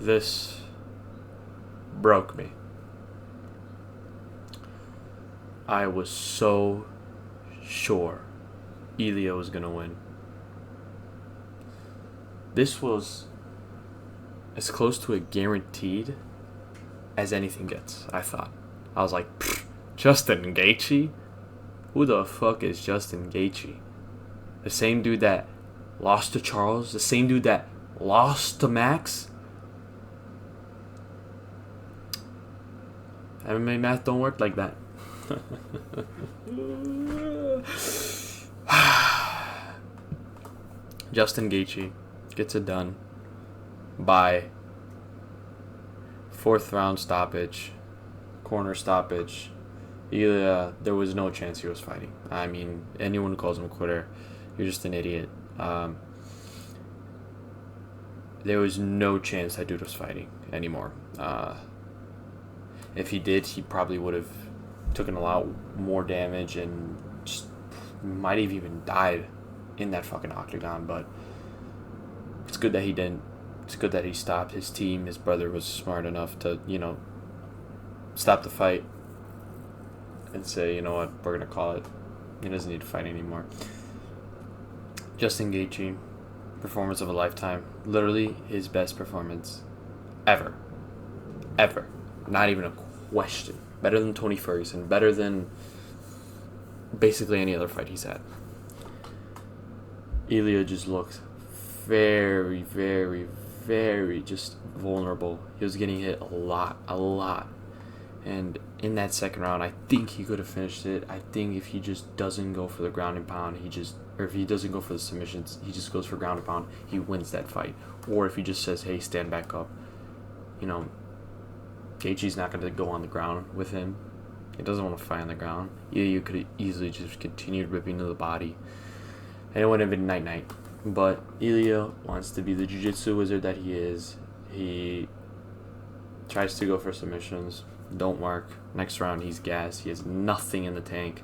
This broke me. I was so sure Ilya was going to win. This was as close to a guaranteed as anything gets, I thought. I was like, Justin Gaethje? Who the fuck is Justin Gaethje? The same dude that lost to Charles? The same dude that lost to Max? MMA math don't work like that. Justin Gaethje gets it done by fourth round stoppage, corner stoppage. Ilya, there was no chance he was fighting. I mean, anyone who calls him a quitter, you're just an idiot. There was no chance that dude was fighting anymore. If he did, he probably would have taken a lot more damage and just might have even died in that fucking octagon. But it's good that he didn't. It's good that he stopped. His team, his brother was smart enough to, stop the fight and say, you know what, we're going to call it. He doesn't need to fight anymore. Justin Gaethje, performance of a lifetime. Literally his best performance ever. Ever. Not even a question. Better than Tony Ferguson. Better than basically any other fight he's had. Ilya just looked very, very, very just vulnerable. He was getting hit a lot. And in that second round, I think he could have finished it. I think if he just doesn't go for the ground and pound, or if he doesn't go for the submissions, he just goes for ground and pound, he wins that fight. Or if he just says, hey, stand back up. Gaethje's not going to go on the ground with him. He doesn't want to fight on the ground. You could have easily just continued ripping to the body. And it would have been night-night. But Ilya wants to be the jiu-jitsu wizard that he is. He tries to go for submissions. Don't work. Next round, he's gassed. He has nothing in the tank.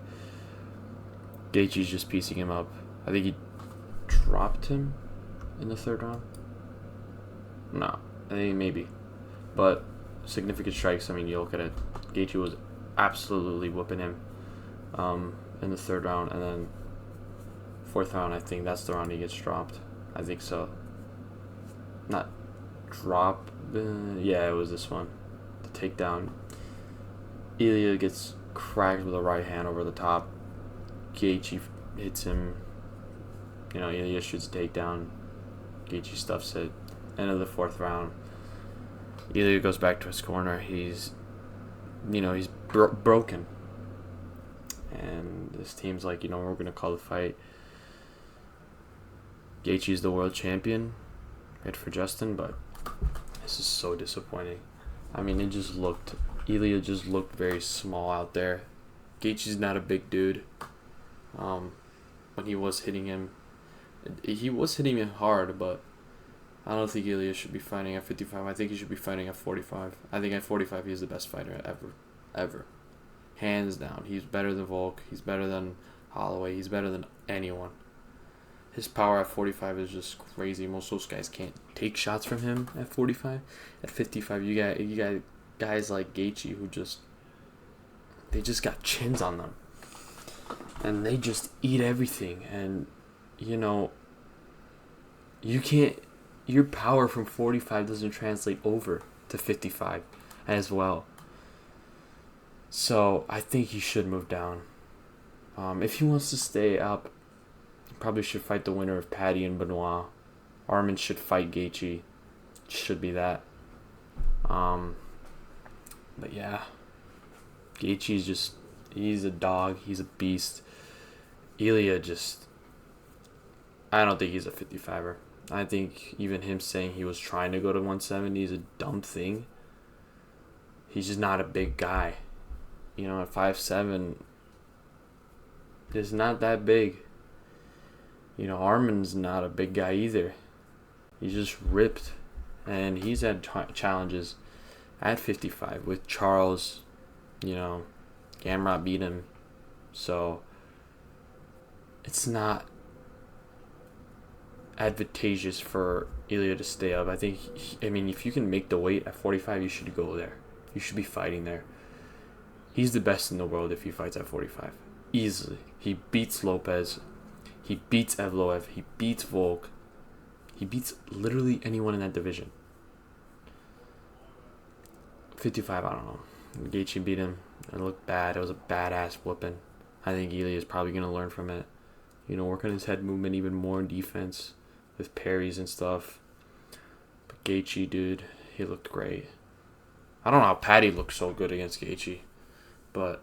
Gaethje's just piecing him up. I think he dropped him in the third round. No. I think maybe. But significant strikes, I mean, you look at it. Gaethje was absolutely whooping him in the third round. And then fourth round, I think that's the round he gets dropped. I think so. Not drop. Yeah, it was this one. The takedown. Ilya gets cracked with a right hand over the top. Gaethje hits him. Ilya shoots a takedown. Gaethje stuffs it. End of the fourth round. Ilya goes back to his corner. He's broken. And this team's like, we're going to call the fight. Gaethje's the world champion. Right for Justin, but this is so disappointing. I mean, Ilya just looked very small out there. Gaethje's not a big dude. When he was hitting him hard, but I don't think Ilya should be fighting at 55. I think he should be fighting at 45. I think at 45 he's the best fighter ever. Hands down. He's better than Volk. He's better than Holloway. He's better than anyone. His power at 45 is just crazy. Most of those guys can't take shots from him at 45. At 55, you got guys like Gaethje who just got chins on them. And they just eat everything. And, you can't... Your power from 45 doesn't translate over to 55 as well. So, I think he should move down. If he wants to stay up, he probably should fight the winner of Paddy and Benoit. Arman should fight Gaethje. Should be that. But yeah. Gaethje's he's a dog. He's a beast. Ilya I don't think he's a 55er. I think even him saying he was trying to go to 170 is a dumb thing. He's just not a big guy. At 5'7", is not that big. Arman's not a big guy either. He's just ripped. And he's had challenges at 55 with Charles. Gamrot beat him. So, it's not advantageous for Ilya to stay up. I think, I mean, if you can make the weight at 45, you should go there. You should be fighting there. He's the best in the world if he fights at 45. Easily. He beats Lopez. He beats Evloev. He beats Volk. He beats literally anyone in that division. 55, I don't know. Gaethje beat him. It looked bad. It was a badass whooping. I think Ilya is probably going to learn from it. You know, work on his head movement even more in defense with parries and stuff. But Gaethje, dude, he looked great. I don't know how Patty looked so good against Gaethje. But,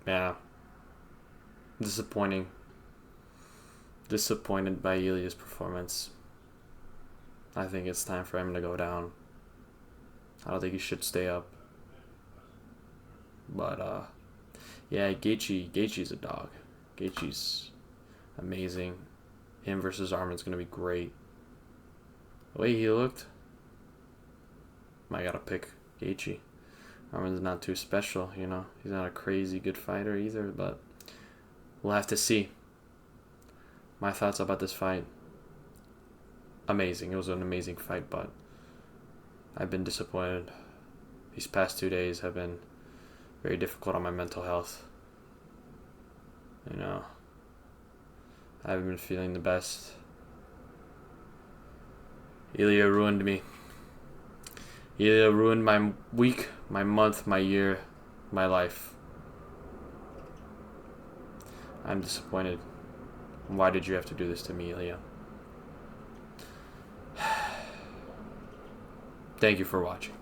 yeah. Disappointing. Disappointed by Ilya's performance. I think it's time for him to go down. I don't think he should stay up. But, yeah, Gaethje's a dog. Gaethje's amazing. Him versus Armin's going to be great. The way he looked, I gotta pick Gaethje. Armin's not too special, you know. He's not a crazy good fighter either, but we'll have to see. My thoughts about this fight. Amazing. It was an amazing fight, but I've been disappointed. These past 2 days have been very difficult on my mental health. You know, I haven't been feeling the best. Ilya ruined me. Ilya ruined my week, my month, my year, my life. I'm disappointed. Why did you have to do this to me, Ilya? Thank you for watching.